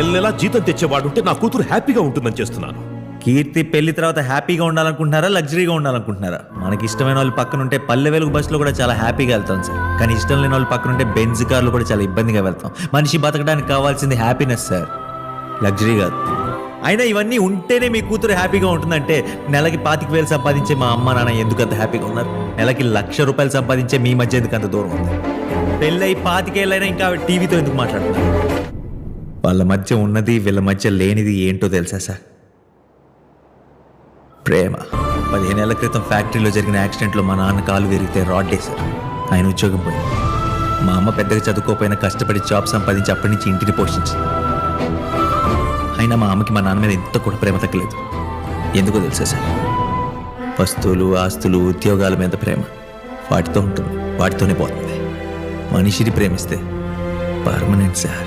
నెల నెలా జీతం తెచ్చేవాడుంటే నా కూతురు హ్యాపీగా ఉంటుందని చేస్తున్నాను. కీర్తి పెళ్లి తర్వాత హ్యాపీగా ఉండాలనుకుంటున్నారా, లగ్జరీగా ఉండాలనుకుంటున్నారా? మనకి ఇష్టమైన వాళ్ళు పక్కన ఉంటే పల్లె వెలుగు బస్సులో కూడా చాలా హ్యాపీగా వెళ్తాం సార్. కానీ ఇష్టం లేని వాళ్ళు పక్కన ఉంటే బెంజ్ కార్లో కూడా చాలా ఇబ్బందిగా వెళ్తాం. మనిషి బతకడానికి కావాల్సింది హ్యాపీనెస్ సార్, లగ్జరీ కాదు. అయినా ఇవన్నీ ఉంటేనే మీ కూతురు హ్యాపీగా ఉంటుందంటే నెలకి 25,000 సంపాదించే మా అమ్మ నాన్న ఎందుకు అంత హ్యాపీగా ఉన్నారు? నెలకి 1,00,000 రూపాయలు సంపాదించే మీ మధ్య ఎందుకు అంత దూరం ఉంది? పెళ్ళై 25 ఏళ్ళైనా ఇంకా టీవీతో ఎందుకు మాట్లాడుతున్నారు? వాళ్ళ మధ్య ఉన్నది వీళ్ళ మధ్య లేనిది ఏంటో తెలుసా సార్? ప్రేమ. 15 ఏళ్ల క్రితం ఫ్యాక్టరీలో జరిగిన యాక్సిడెంట్లో మా నాన్న కాలు విరిగితే రాడ్ వేశారు. ఆయన ఉద్యోగం పోయింది. మా అమ్మ పెద్దగా చదువుకోపోయినా కష్టపడి జాబ్ సంపాదించి అప్పటి నుంచి ఇంటిని పోషించింది. అయినా మా అమ్మకి మా నాన్న మీద ఇంత కూడా ప్రేమ తగ్గలేదు. ఎందుకో తెలుసా సార్? వస్తువులు, ఆస్తులు, ఉద్యోగాల మీద ప్రేమ వాటితో ఉంటుంది, వాటితోనే పోతుంది. మనిషిని ప్రేమిస్తే పర్మనెంట్ సార్.